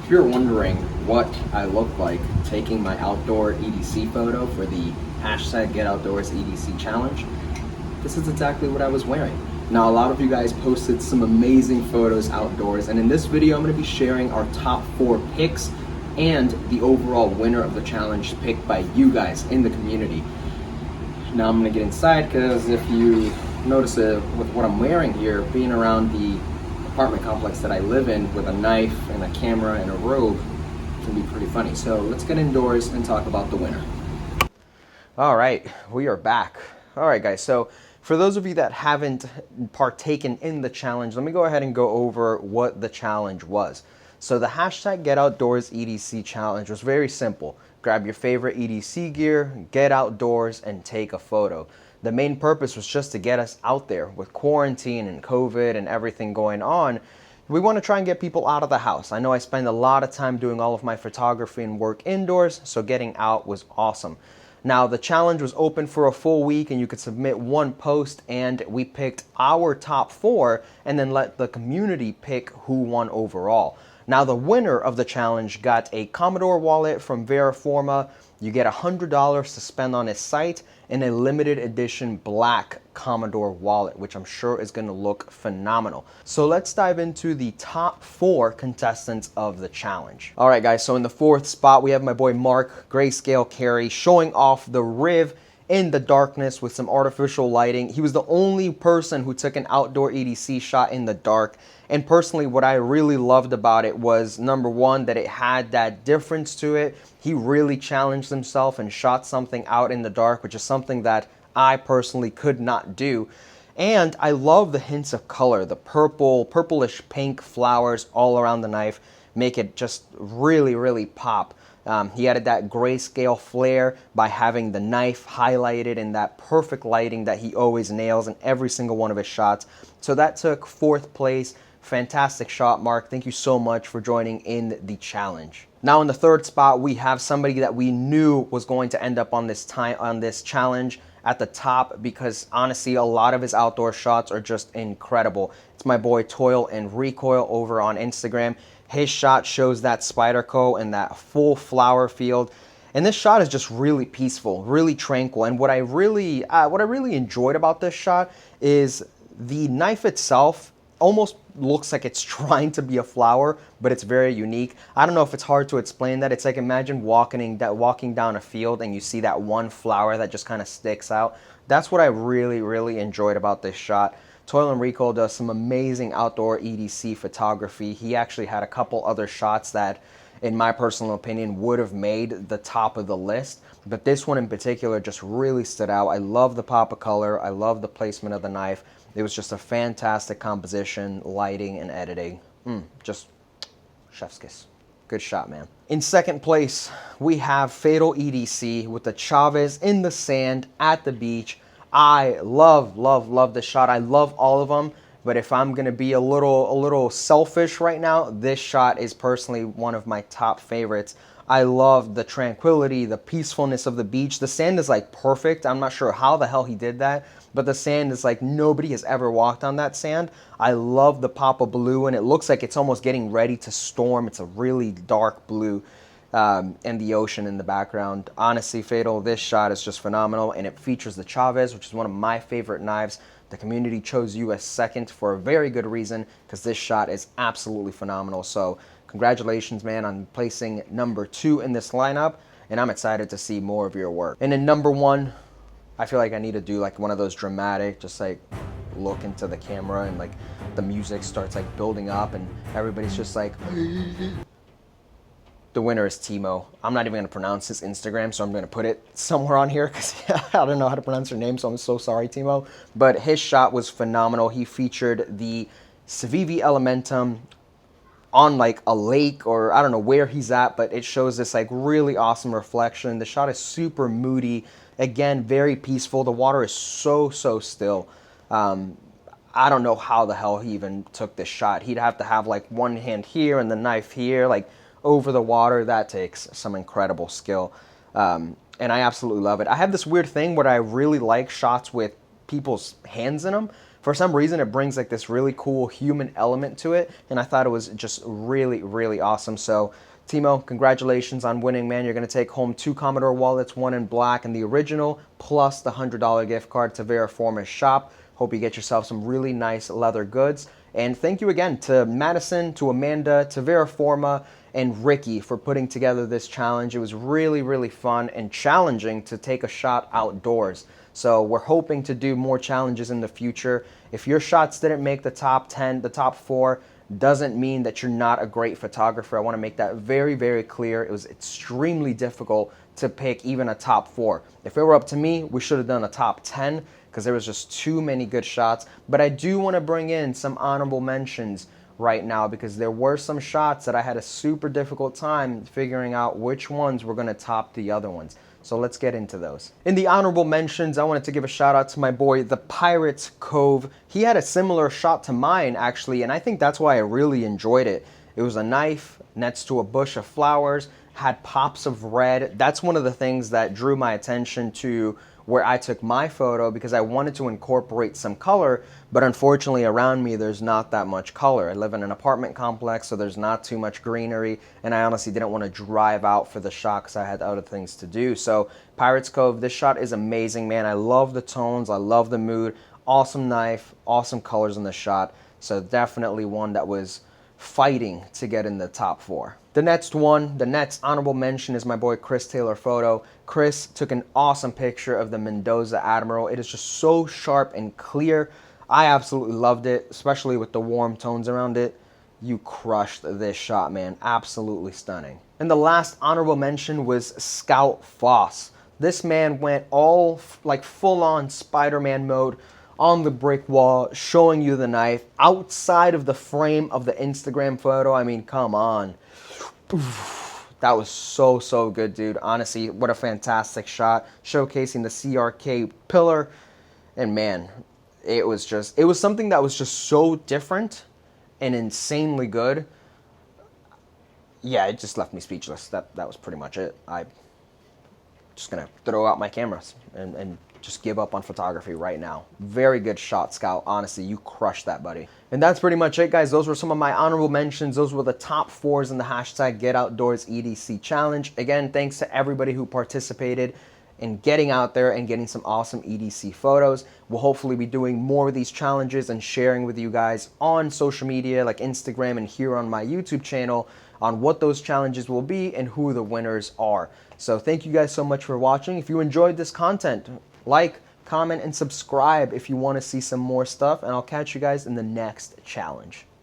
If you're wondering what I look like taking my outdoor EDC photo for the hashtag Get Outdoors EDC challenge, this is exactly what I was wearing. Now, a lot of you guys posted some amazing photos outdoors, and in this video I'm going to be sharing our top 4 picks and the overall winner of the challenge picked by you guys in the community. Now I'm going to get inside because if you notice with what I'm wearing here, being around the apartment complex that I live in with a knife and a camera and a robe can be pretty funny. So let's get indoors and talk about the winner. All right, we are back. All right, guys, so for those of you that haven't partaken in the challenge, let me go ahead and go over what the challenge was. So the hashtag Get Outdoors EDC challenge was very simple. Grab your favorite EDC gear, get outdoors, and take a photo. The main purpose was just to get us out there with quarantine and COVID and everything going on. We want to try and get people out of the house. I know I spend a lot of time doing all of my photography and work indoors, so getting out was awesome. Now, the challenge was open for a full week and you could submit one post, and we picked our top 4 and then let the community pick who won overall. Now, the winner of the challenge got a Commodore Wallet from Veriforma. You get $100 to spend on his site and a limited edition black Commodore Wallet, which I'm sure is going to look phenomenal. So let's dive into the top 4 contestants of the challenge. All right, guys, so in the 4th spot, we have my boy Mark, Grayscale Carry, showing off the Riv in the darkness with some artificial lighting. He was the only person who took an outdoor EDC shot in the dark. And personally, what I really loved about it was, number one, that it had that difference to it. He really challenged himself and shot something out in the dark, which is something that I personally could not do. And I love the hints of color, the purplish pink flowers all around the knife make it just really, really pop. He added that grayscale flair by having the knife highlighted in that perfect lighting that he always nails in every single one of his shots. So that took 4th place. Fantastic shot, Mark. Thank you so much for joining in the challenge. Now in the 3rd spot, we have somebody that we knew was going to end up on this challenge at the top, because honestly, a lot of his outdoor shots are just incredible. It's my boy Toil and Recoil over on Instagram. His shot shows that Spyderco and that full flower field. And this shot is just really peaceful, really tranquil. And what I really enjoyed about this shot is the knife itself almost looks like it's trying to be a flower, but it's very unique. I don't know if it's hard to explain that. It's like, imagine walking down a field and you see that one flower that just kind of sticks out. That's what I really, really enjoyed about this shot. Toil and Rico does some amazing outdoor EDC photography. He actually had a couple other shots that, in my personal opinion, would have made the top of the list. But this one in particular just really stood out. I love the pop of color. I love the placement of the knife. It was just a fantastic composition, lighting, and editing. Just chef's kiss. Good shot, man. In 2nd place, we have Fatal EDC with the Chavez in the sand at the beach. I love this shot. I love all of them, but if I'm gonna be a little selfish right now, this shot is personally one of my top favorites. I love the tranquility, the peacefulness of the beach. The sand is like perfect. I'm not sure how the hell he did that, but the sand is like nobody has ever walked on that sand. I love the pop of blue, and it looks like it's almost getting ready to storm. It's a really dark blue, and the ocean in the background. Honestly, Fatal, this shot is just phenomenal, and it features the Chavez, which is one of my favorite knives. The community chose you as 2nd for a very good reason, because this shot is absolutely phenomenal. So congratulations, man, on placing number 2 in this lineup, and I'm excited to see more of your work. And in number 1, I feel like I need to do like one of those dramatic, just like look into the camera and like the music starts like building up and everybody's just like. The winner is Timo. I'm not even going to pronounce his Instagram, so I'm going to put it somewhere on here because I don't know how to pronounce her name, so I'm so sorry, Timo. But his shot was phenomenal. He featured the Civivi Elementum on like a lake, or I don't know where he's at, but it shows this like really awesome reflection. The shot is super moody. Again, very peaceful. The water is so still. I don't know how the hell he even took this shot. He'd have to have like one hand here and the knife here, like over the water. That takes some incredible skill. And I absolutely love it. I have this weird thing where I really like shots with people's hands in them, For some reason, it brings like this really cool human element to it, and I thought it was just really, really awesome. So Timo, congratulations on winning, man. You're going to take home 2 Commodore Wallets, one in black and the original, plus the $100 gift card to Veriforma's shop. Hope you get yourself some really nice leather goods. And thank you again to Madison, to Amanda, to Veriforma, and Ricky for putting together this challenge. It was really, really fun and challenging to take a shot outdoors. So we're hoping to do more challenges in the future. If your shots didn't make the top 10, the top 4, doesn't mean that you're not a great photographer. I want to make that very, very clear. It was extremely difficult to pick even a top 4. If it were up to me, we should have done a top 10 because there was just too many good shots. But I do want to bring in some honorable mentions right now because there were some shots that I had a super difficult time figuring out which ones were going to top the other ones. So let's get into those. In the honorable mentions, I wanted to give a shout out to my boy, the Pirates Cove. He had a similar shot to mine, actually, and I think that's why I really enjoyed it. It was a knife next to a bush of flowers, had pops of red. That's one of the things that drew my attention to where I took my photo because I wanted to incorporate some color, but unfortunately around me there's not that much color. I live in an apartment complex, so there's not too much greenery, and I honestly didn't want to drive out for the shot because I had other things to do. So Pirates Cove, this shot is amazing, man. I love the tones, I love the mood, awesome knife, awesome colors in the shot. So definitely one that was fighting to get in the top 4. The next honorable mention is my boy Chris Taylor Photo. Chris took an awesome picture of the Mendoza Admiral. It is just so sharp and clear. I absolutely loved it, especially with the warm tones around it. You crushed this shot, man. Absolutely stunning. And the last honorable mention was Scout Foss. This man went all like full-on Spider-Man mode on the brick wall, showing you the knife outside of the frame of the Instagram photo. I mean, come on. That was so good, dude. Honestly, what a fantastic shot, showcasing the CRK pillar. And man, it was something that was just so different and insanely good. Yeah, it just left me speechless. That was pretty much it. I'm just gonna throw out my cameras and just give up on photography right now. Very good shot, Scout. Honestly, you crushed that, buddy. And that's pretty much it, guys. Those were some of my honorable mentions. Those were the top 4s in the hashtag Get Outdoors EDC challenge. Again, thanks to everybody who participated in getting out there and getting some awesome EDC photos. We'll hopefully be doing more of these challenges and sharing with you guys on social media like Instagram and here on my YouTube channel on what those challenges will be and who the winners are. So thank you guys so much for watching. If you enjoyed this content, like, comment, and subscribe if you want to see some more stuff, and I'll catch you guys in the next challenge.